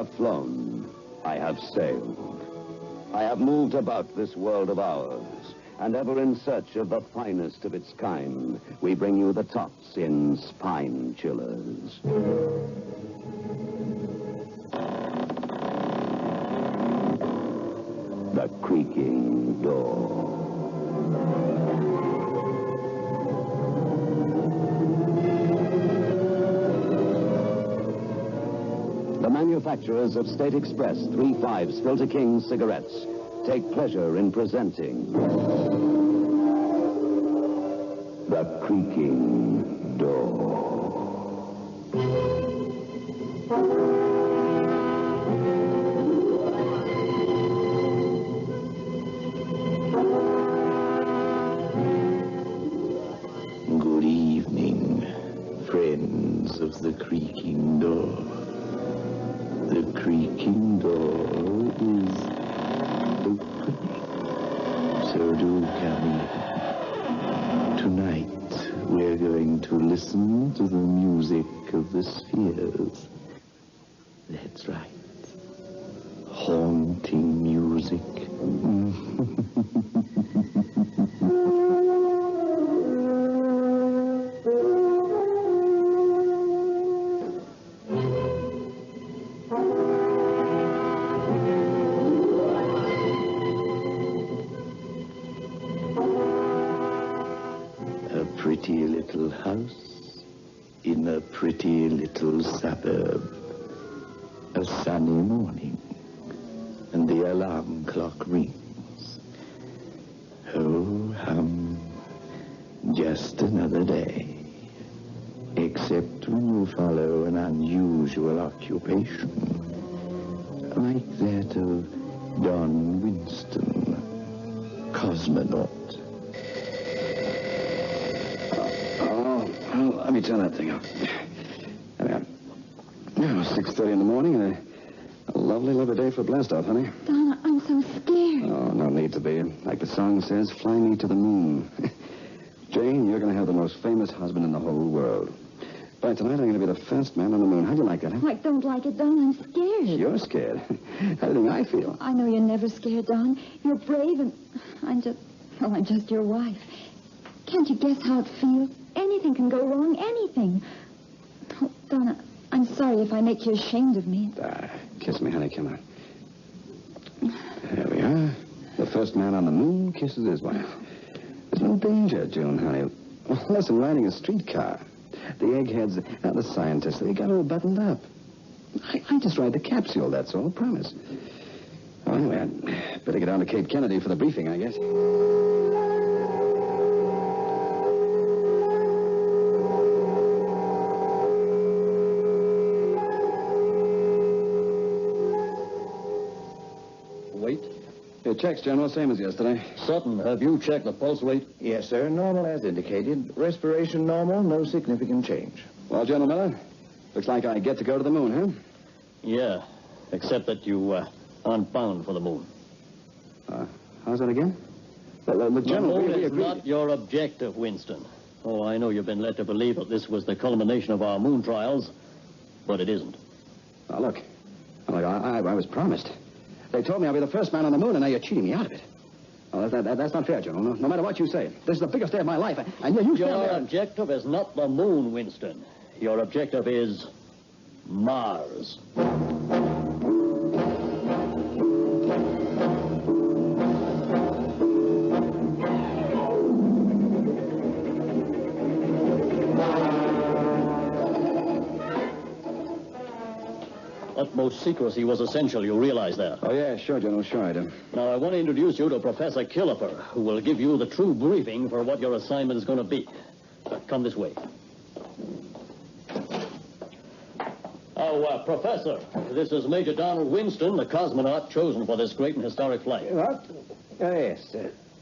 have flown. I have sailed. I have moved about this world of ours, and ever in search of the finest of its kind, we bring you the tops in spine chillers. The Creaking Door. The manufacturers of State Express 3.5 Filter King cigarettes take pleasure in presenting The Creaking Door. Good evening, friends of The Creaking Door. The Creaking Door is open, so do come. Tonight, we're going to listen to the music of the spheres. That's right. Haunting music. Pretty little house in a pretty little suburb. A sunny morning, and the alarm clock rings. Ho hum, just another day. Except when you follow an unusual occupation, like that of Don Winston, cosmonaut. Let me turn that thing up. There we are. Oh, 6:30 in the morning, and a lovely, lovely day for a blast-off, honey. Donna, I'm so scared. Oh, no need to be. Like the song says, fly me to the moon. Jane, you're going to have the most famous husband in the whole world. By tonight, I'm going to be the first man on the moon. How do you like that, huh? I don't like it, Don. I'm scared. You're scared. How do you think I feel? I know you're never scared, Don. You're brave, and I'm just your wife. Can't you guess how it feels? Anything can go wrong, anything. Oh, Donna, I'm sorry if I make you ashamed of me. Kiss me, honey, come on. There we are. The first man on the moon kisses his wife. There's no danger, June, honey. Less than riding a streetcar. The eggheads, the scientists, they got all buttoned up. I just ride the capsule, that's all, promise. Well, anyway, I'd better get down to Cape Kennedy for the briefing, I guess. Your checks, General, same as yesterday. Sutton, have you checked the pulse rate? Yes, sir. Normal as indicated. Respiration normal. No significant change. Well, General Miller, looks like I get to go to the moon, huh? Yeah, except that you aren't bound for the moon. How's that again? The General moon really is agreed. not your objective, Winston. Oh, I know you've been led to believe that this was the culmination of our moon trials, but it isn't. Now, look, I was promised. They told me I'd be the first man on the moon, and now you're cheating me out of it. Oh, that's not fair, General. No matter what you say. This is the biggest day of my life, and you stand Your there and... objective is not the moon, Winston. Your objective is Mars. Utmost secrecy was essential. You realize that? Oh, yeah, sure, General. Sure, I do. Now, I want to introduce you to Professor Killifer, who will give you the true briefing for what your assignment is going to be. Come this way. Oh, Professor, this is Major Donald Winston, the cosmonaut chosen for this great and historic flight. What? Yes.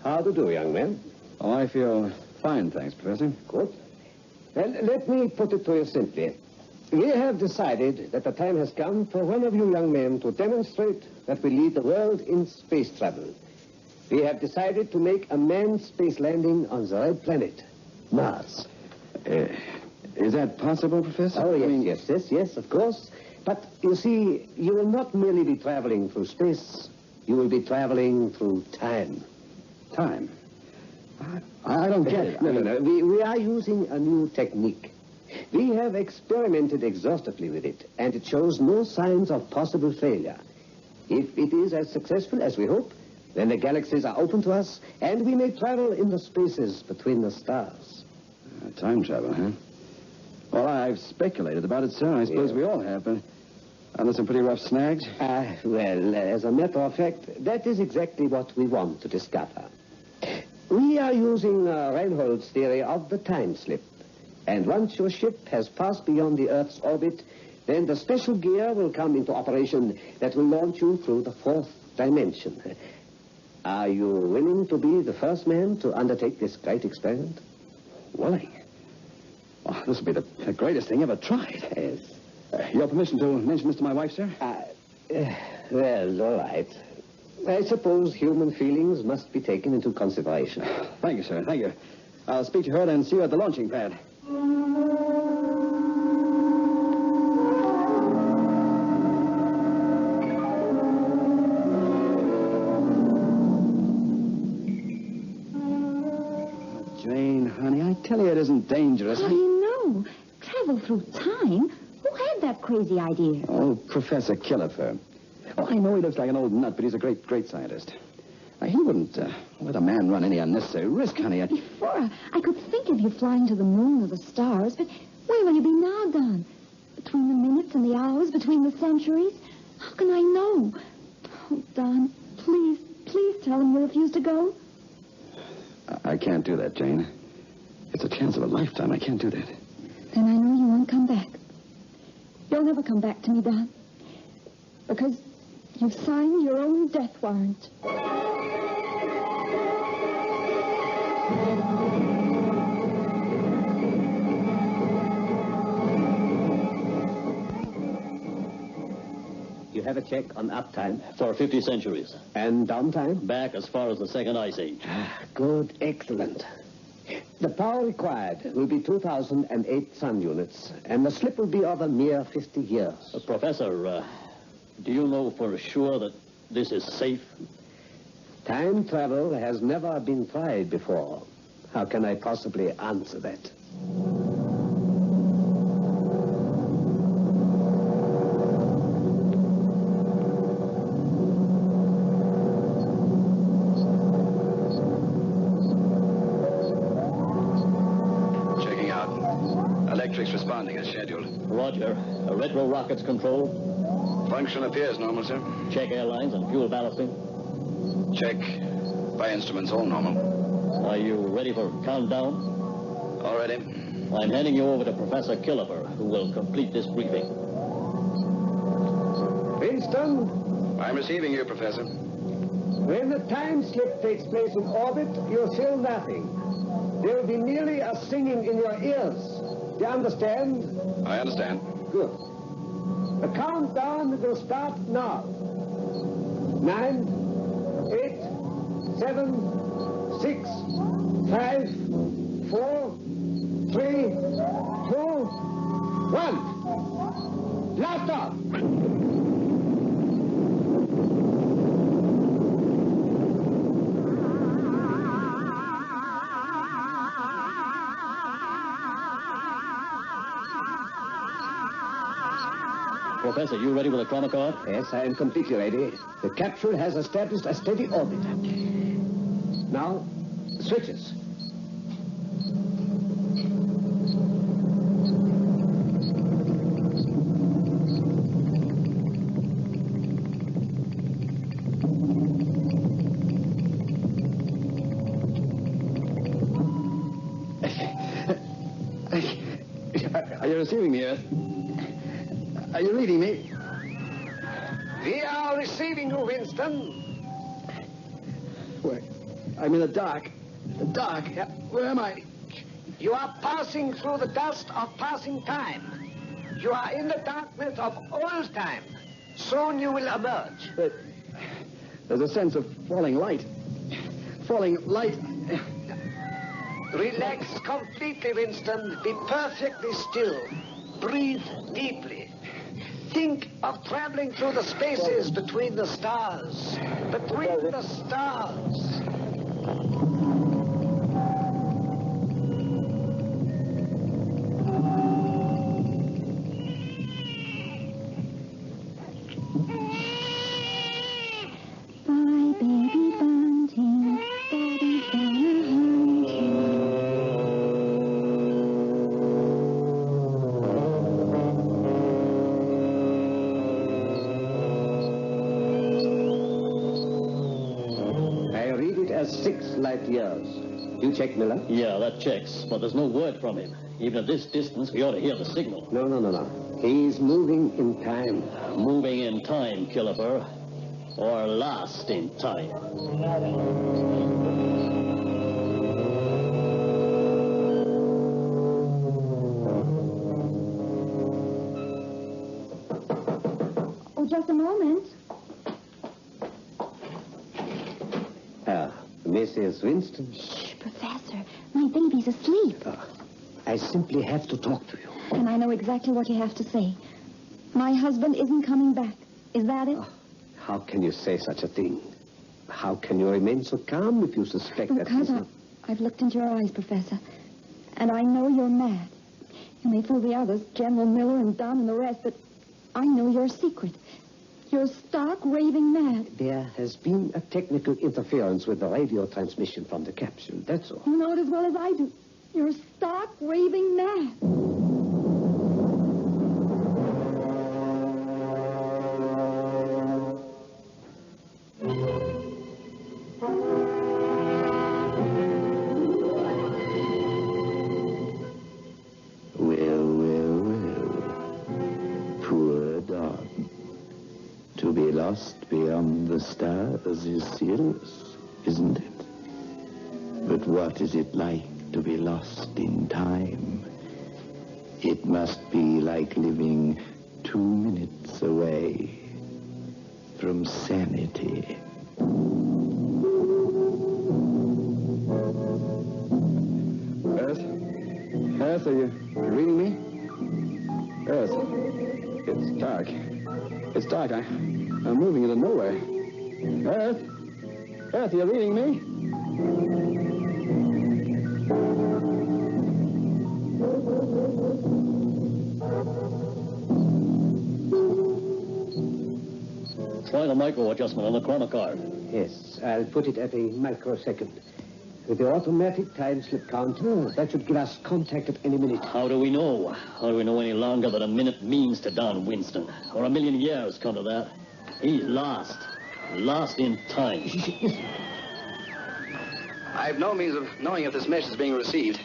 How to do, young man? Oh, I feel fine, thanks, Professor. Good. Well, let me put it to you simply. We have decided that the time has come for one of you young men to demonstrate that we lead the world in space travel. We have decided to make a manned space landing on the red planet, Mars. Is that possible, Professor? Oh, yes, yes, of course. But, you see, you will not merely be traveling through space. You will be traveling through time. Time? I don't get it. No. We are using a new technique. We have experimented exhaustively with it, and it shows no signs of possible failure. If it is as successful as we hope, then the galaxies are open to us, and we may travel in the spaces between the stars. Time travel, huh? Well, I've speculated about it, sir. I suppose we all have, but there's some pretty rough snags. Well, as a matter of fact, that is exactly what we want to discover. We are using Reinhold's theory of the time slip. And once your ship has passed beyond the Earth's orbit, then the special gear will come into operation that will launch you through the fourth dimension. Are you willing to be the first man to undertake this great experiment? Willing? Oh, this will be the greatest thing ever tried. Yes. Your permission to mention this to my wife, sir? Well, all right. I suppose human feelings must be taken into consideration. Thank you, sir. Thank you. I'll speak to her and see you at the launching pad. Jane, honey, I tell you it isn't dangerous. How do you know? Travel through time? Who had that crazy idea? Oh, Professor Killefer. Oh, I know he looks like an old nut, but he's a great, great scientist. He wouldn't let a man run any unnecessary risk, honey. Before, I could think of you flying to the moon or the stars, but where will you be now, Don? Between the minutes and the hours, between the centuries? How can I know? Oh, Don, please tell him you refuse to go. I can't do that, Jane. It's a chance of a lifetime. I can't do that. Then I know you won't come back. You'll never come back to me, Don. Because you've signed your own death warrant. You have a check on uptime? For 50 centuries. And downtime? Back as far as the Second Ice Age. Good, excellent. The power required will be 2008 sun units, and the slip will be of a mere 50 years. Professor, do you know for sure that this is safe? Time travel has never been tried before. How can I possibly answer that? Checking out. Electrics responding as scheduled. Roger. Retro rockets control. Function appears normal, sir. Check airlines and fuel ballasting. Check. By instruments, all normal. Are you ready for countdown? All ready. I'm handing you over to Professor Killefer, who will complete this briefing. Winston, I'm receiving you, Professor. when the time slip takes place in orbit, you'll feel nothing. There will be merely a singing in your ears. Do you understand? I understand. Good. The countdown will start now. 9, 8, 7, 6, 5, 4, 3, 2, 1. Blast off! Professor, you ready with a chronocord? Yes, I am completely ready. The capsule has established a steady orbit. Now, switches. Are you receiving me, Earth? Are you reading me? We are receiving you, Winston. Where? I'm in the dark. The dark? Where am I? You are passing through the dust of passing time. You are in the darkness of old time. Soon you will emerge. But there's a sense of falling light. Falling light. Relax completely, Winston. Be perfectly still. Breathe deeply. Think of traveling through the spaces between the stars. Between the stars. Bye, baby bunting. Daddy's gonna hunt you. I read it as 6 light years. You check, Miller? Yeah, that checks. But there's no word from him. Even at this distance, we ought to hear the signal. No. He's moving in time. Moving in time, Killipper. Or lost in time. Oh, just a moment. Mrs. Winston. Shh, Professor. My baby's asleep. I simply have to talk to you. And I know exactly what you have to say. My husband isn't coming back. Is that it? How can you say such a thing? How can you remain so calm if you suspect that... Because I've looked into your eyes, Professor. And I know you're mad. You may fool the others, General Miller and Don and the rest, but I know your secret. You're stark raving mad. There has been a technical interference with the radio transmission from the capsule, that's all. You know it as well as I do. You're stark raving mad. To be lost beyond the stars is serious, isn't it? But what is it like to be lost in time? It must be like living 2 minutes away from sanity. Earth, are you reading me? Earth, it's dark. It's dark. I'm moving into nowhere. Earth, you're reading me? Try the micro adjustment on the chronocard. Yes, I'll put it at a microsecond. With the automatic time slip counter, that should give us contact at any minute. How do we know? How do we know any longer that a minute means to Don Winston? Or 1,000,000 years come to that? He's lost. Lost in time. I've no means of knowing if this message is being received.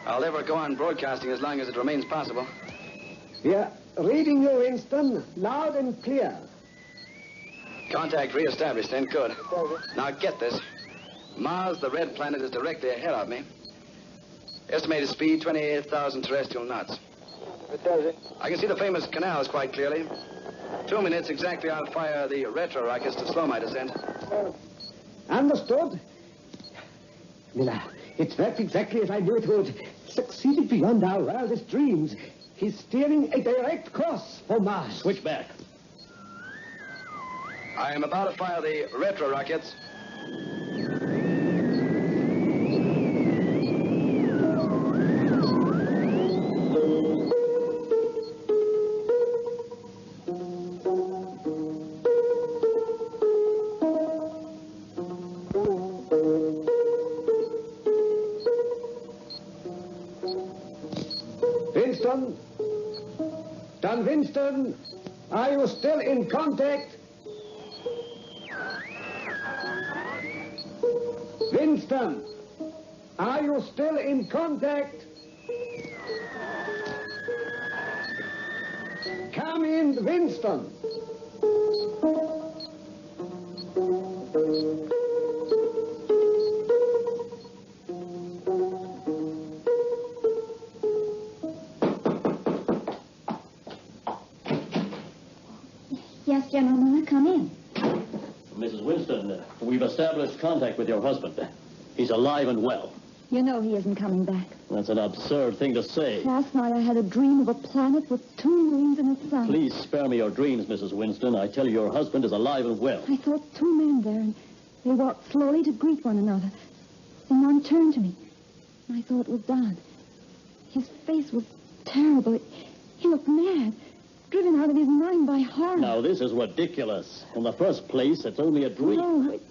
I'll never go on broadcasting as long as it remains possible. Yeah, reading you, Winston, loud and clear. Contact reestablished, then. Good. Now get this. Mars, the red planet, is directly ahead of me. Estimated speed, 28,000 terrestrial knots. I can see the famous canals quite clearly. 2 minutes exactly, I'll fire the retro rockets to slow my descent. Understood. Miller, it's worked exactly as I knew it would. Succeeded beyond our wildest dreams. He's steering a direct course for Mars. Switch back. I am about to fire the retro rockets. Winston? Don Winston, are you still in contact? Winston, are you still in contact? Come in, Winston. Yes, General Miller, come in. Mrs. Winston, we've established contact with your husband. He's alive and well. You know he isn't coming back. That's an absurd thing to say. Last night I had a dream of a planet with 2 moons and a sun. Please spare me your dreams, Mrs. Winston. I tell you, your husband is alive and well. I saw 2 men there, and they walked slowly to greet one another. Then one turned to me, and I thought it was Don. His face was terrible. He looked mad, driven out of his mind by horror. Now, this is ridiculous. In the first place, it's only a dream. No, it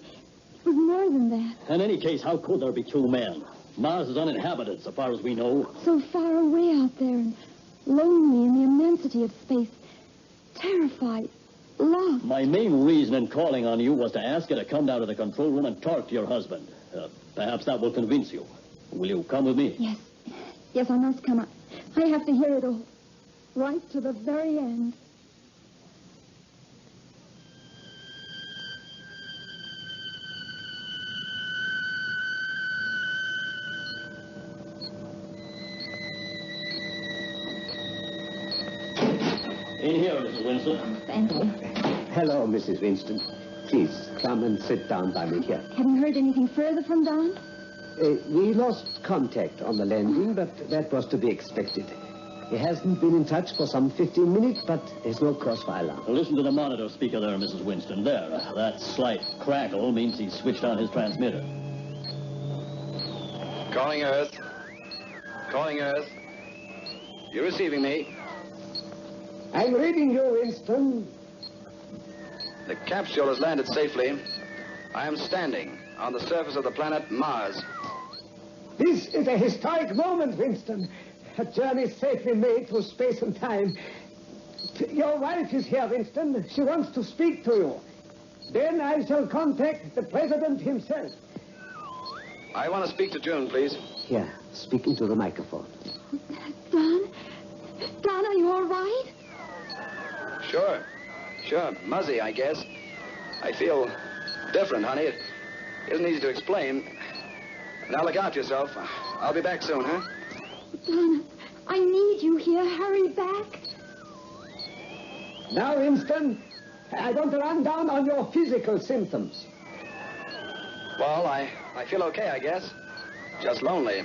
was more than that. In any case, how could there be 2 men? Mars is uninhabited, so far as we know. So far away out there, and lonely in the immensity of space. Terrified, lost. My main reason in calling on you was to ask you to come down to the control room and talk to your husband. Perhaps that will convince you. Will you come with me? Yes. Yes, I must come. I have to hear it all. Right to the very end. In here, Mrs. Winston. Thank you. Hello, Mrs. Winston. Please, come and sit down by me here. Have you heard anything further from Don? We lost contact on the landing, but that was to be expected. He hasn't been in touch for some 15 minutes, but there's no cause for alarm. Listen to the monitor speaker there, Mrs. Winston. There. That slight crackle means he's switched on his transmitter. Calling Earth. Calling Earth. You receiving me? I'm reading you, Winston. The capsule has landed safely. I am standing on the surface of the planet Mars. This is a historic moment, Winston. A journey safely made through space and time. Your wife is here, Winston. She wants to speak to you. Then I shall contact the president himself. I want to speak to June, please. Here, speak into the microphone. Don? Don, are you all right? Sure. Muzzy, I guess. I feel different, honey. It isn't easy to explain. Now look out yourself. I'll be back soon, huh? Don, I need you here. Hurry back. Now, Winston, I want to run down on your physical symptoms. Well, I feel okay, I guess. Just lonely.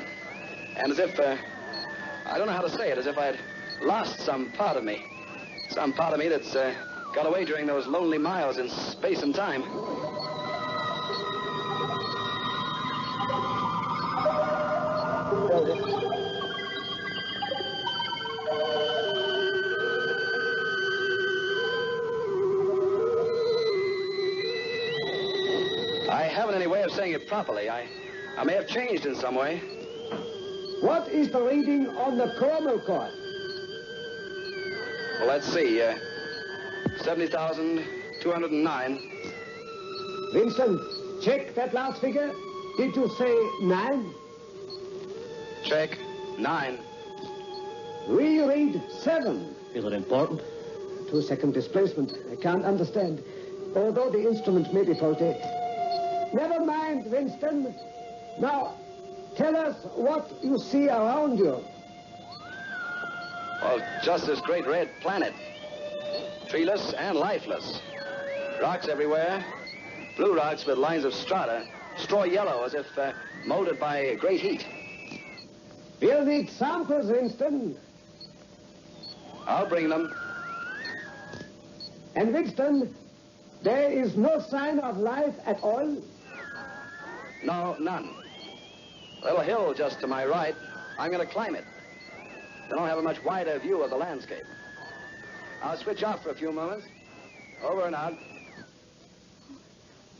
And as if, I don't know how to say it, as if I'd lost some part of me. Some part of me that's got away during those lonely miles in space and time. I haven't any way of saying it properly. I may have changed in some way. What is the reading on the coronal cord? Well, let's see. 70,209. Winston, check that last figure. Did you say 9? Check. 9. We read 7. Is it important? 2-second displacement. I can't understand. Although the instrument may be faulty. Never mind, Winston. Now, tell us what you see around you. Well, just this great red planet. Treeless and lifeless. Rocks everywhere. Blue rocks with lines of strata. Straw yellow as if molded by great heat. We'll need samples, Winston. I'll bring them. And Winston, there is no sign of life at all? No, none. A little hill just to my right. I'm going to climb it. Then I'll have a much wider view of the landscape. I'll switch off for a few moments. Over and out.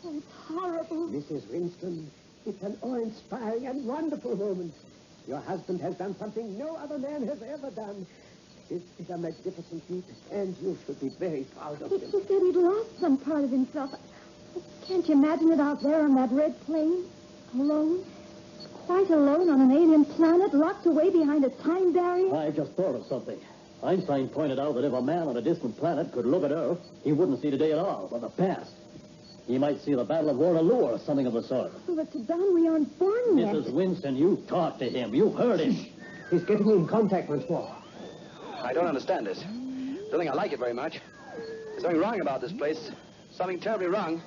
Oh, it's horrible. Mrs. Winston, it's an awe-inspiring and wonderful moment. Your husband has done something no other man has ever done. This is a magnificent feat, and you should be very proud of him. He said he'd lost some part of himself. Oh, can't you imagine it out there on that red plain? Alone? Quite alone on an alien planet, locked away behind a time barrier? I just thought of something. Einstein pointed out that if a man on a distant planet could look at Earth, he wouldn't see today at all, but the past. He might see the Battle of Waterloo or something of the sort. Oh, but to Don, we aren't born yet. Mrs. Winston, you talked to him. You heard him. He's getting in contact once more. I don't understand this. Don't think I like it very much. There's something wrong about this place. Something terribly wrong.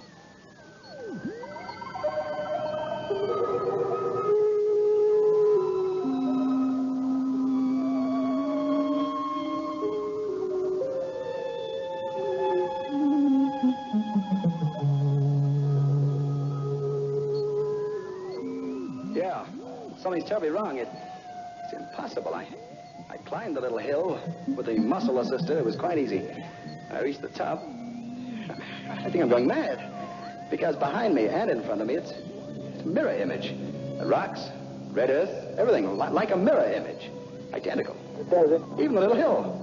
Yeah. Something's terribly wrong. It's impossible. I climbed the little hill with the muscle assisted. It was quite easy. I reached the top. I think I'm going mad. Because behind me and in front of me, it's a mirror image. The rocks, red earth, everything like a mirror image. Identical. Even the little hill.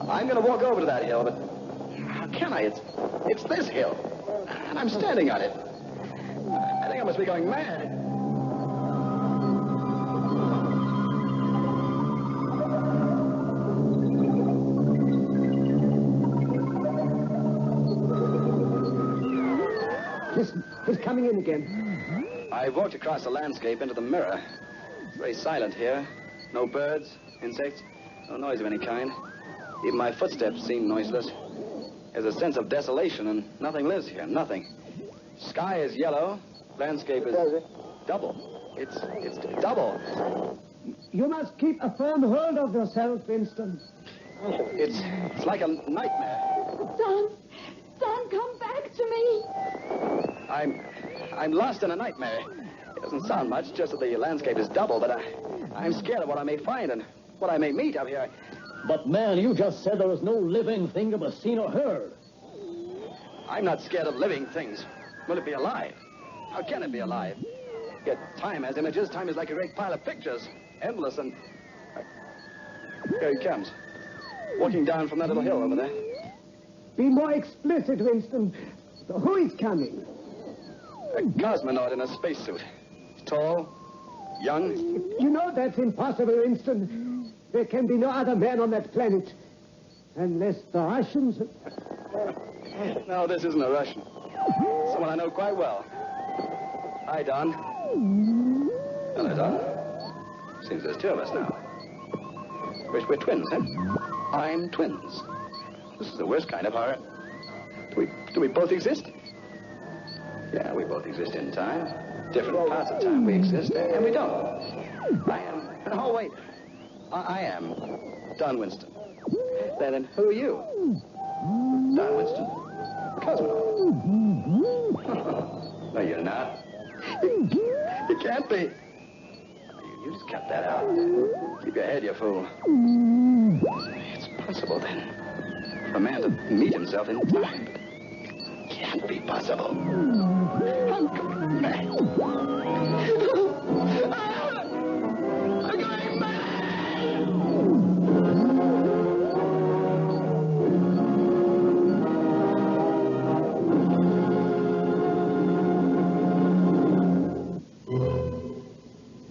I'm going to walk over to that hill, but how can I? It's this hill. And I'm standing on it. I think I must be going mad. Listen, he's coming in again. I walked across the landscape into the mirror. It's very silent here. No birds, insects, no noise of any kind. Even my footsteps seem noiseless. There's a sense of desolation, and nothing lives here, nothing. Sky is yellow. Landscape is double. It's double. You must keep a firm hold of yourself, Winston. It's like a nightmare. Don, come back to me. I'm lost in a nightmare. It doesn't sound much, just that the landscape is double, but I'm scared of what I may find and what I may meet up here. But, man, you just said there was no living thing to be seen or heard. I'm not scared of living things. Will it be alive? How can it be alive? Yet time has images. Time is like a great pile of pictures. Endless and... Here he comes. Walking down from that little hill over there. Be more explicit, Winston. Who is coming? A cosmonaut in a spacesuit. Tall, young. You know that's impossible, Winston. There can be no other man on that planet. Unless the Russians... No, this isn't a Russian. Someone I know quite well. Hi, Don. Hello, Don. Seems there's two of us now. We're twins, huh? I'm twins. This is the worst kind of horror. Do we both exist? Yeah, we both exist in time. Different parts of time we exist, and we don't. I am... Oh, wait. I am Don Winston. Then who are you? Don Winston. Cosmonaut. No, you're not. You can't be. You just cut that out. Keep your head, you fool. It's possible, then, for a man to meet himself in time. It can't be possible. I'm going mad. I'm going mad.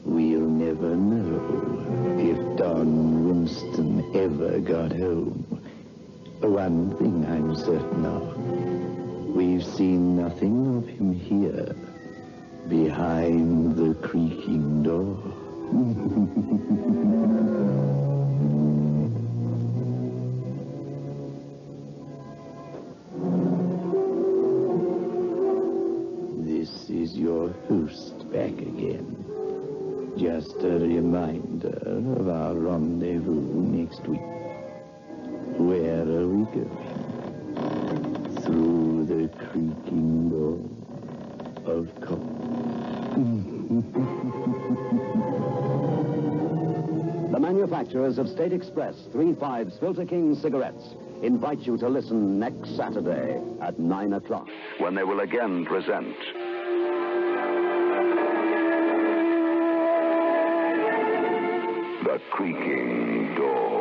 We'll never know if Don Winston ever got home. One thing I'm certain of. We've seen nothing of him here, behind the creaking door. This is your host back again. Just a reminder of our rendezvous next week. Where are we going? Through the creaking door, of course. The manufacturers of State Express 3/5 Filter King cigarettes invite you to listen next Saturday at 9 o'clock. When they will again present The Creaking Door.